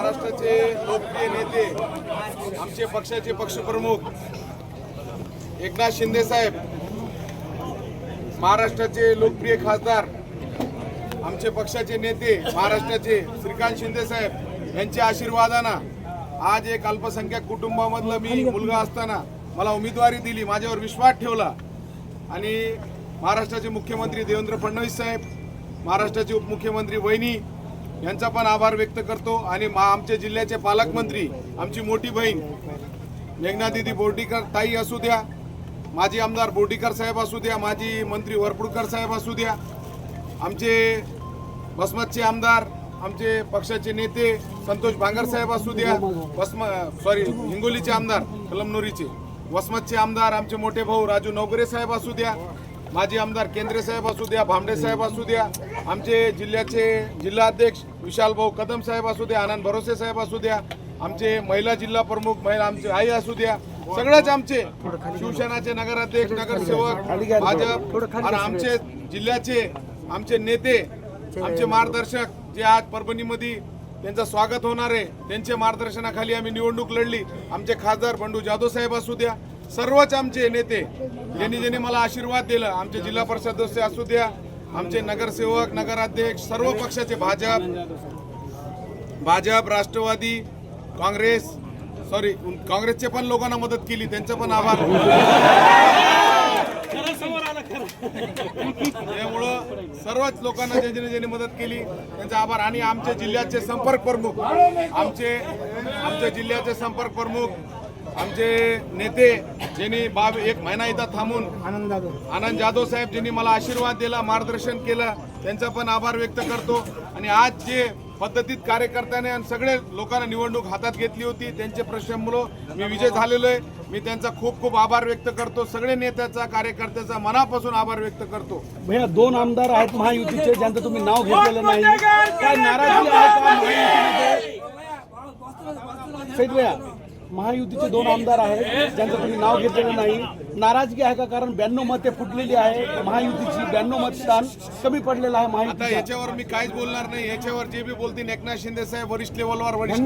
महाराष्ट्राचे लोकप्रिय नेते आमचे पक्षाचे पक्षप्रमुख एकनाथ शिंदे साहेब, महाराष्ट्राचे लोकप्रिय खासदार आमचे पक्षाचे नेते महाराष्ट्राचे श्रीकांत शिंदे साहेब यांच्या आशीर्वादानं आज एक अल्पसंख्याक कुटुंबामधला मी मुलगा असताना मला उमेदवारी दिली, माझ्यावर विश्वास ठेवला आणि महाराष्ट्राचे मुख्यमंत्री देवेंद्र फडणवीस साहेब, महाराष्ट्राचे उपमुख्यमंत्री वहिनी यांचा पण आभार व्यक्त करतो आणि आमच्या जिल्ह्याचे पालकमंत्री आमची मोठी बहीण मेघनादिदी बोर्डीकर ताई असू द्या, माजी आमदार बोर्डीकर साहेब असू द्या, माजी मंत्री वरपुडकर साहेब असू द्या, आमचे वसमतचे आमदार आमचे पक्षाचे नेते संतोष बांगर साहेब असू द्या, हिंगोलीचे आमदार कलमनुरीचे, वसमतचे आमदार आमचे मोठे भाऊ राजू नवगरे साहेब असू द्या, माजी आमदार केंद्रे साहेब असू द्या, भांबडे साहेब असू द्या, आमचे जिल्ह्याचे जिल्हाध्यक्ष विशाल भाऊ कदम साहेब असू द्या, आनंद भरोसे साहेब असू द्या, आमचे महिला जिल्हा प्रमुख महिला आमचे आई असू द्या, सगळेच आमचे शिवसेनाचे नगराध्यक्ष नगरसेवक भाजप आणि आमचे जिल्ह्याचे आमचे नेते आमचे मार्गदर्शक जे आज परभणीमध्ये त्यांचं स्वागत होणार आहे त्यांच्या मार्गदर्शनाखाली आम्ही निवडणूक लढली, आमचे खासदार बंडू जाधव साहेब असू द्या, सर्वच आमचे नेते ज्यांनी ज्यांनी मला आशीर्वाद दिला, आमचे जिल्हा परिषद सदस्य असू द्या, आमचे नगरसेवक नगराध्यक्ष सर्व पक्षाचे भाजप राष्ट्रवादी काँग्रेसचे पण लोकांना मदत केली, त्यांचा पण आभार. त्यामुळं सर्वच लोकांना ज्यांनी मदत केली त्यांचा आभार. आणि आमच्या जिल्ह्याचे संपर्क प्रमुख आमचे जिल्ह्याचे संपर्क प्रमुख आमचे नेते ज्यांनी 1 महिना इथं थांबून आनंद जाधव साहेब ज्यांनी मला आशीर्वाद दिला मार्गदर्शन केलं त्यांचा पण आभार व्यक्त करतो. आणि आज जे पद्धतीत कार्यकर्त्याने आणि सगळे लोकांना निवडणूक हातात घेतली होती त्यांच्या प्रश्नामुळं मी विजय झालेलो आहे. मी त्यांचा खूप खूप आभार व्यक्त करतो. सगळे नेत्याचा कार्यकर्त्याचा मनापासून आभार व्यक्त करतो. भैया 2 आमदार आहेत महायुतीचे ज्यांचं तुम्ही नाव घेतलेलं नाही, काय नाराजी आहे का महायुतीमध्ये? भैया महायुतीचे 2 आमदार आहेत ज्यांचं तुम्ही नाव घेतलेलं नाही, नाराजगी आहे का? कारण 92 मते फुटलेली आहे महायुतीची, 92 मतदान कमी पडलेलं आहे महायुती. आता याच्यावर मी काहीच बोलणार नाही. याच्यावर जे बी बोलतील एकनाथ शिंदे साहेब वरिष्ठ लेवलवर वरिष्ठ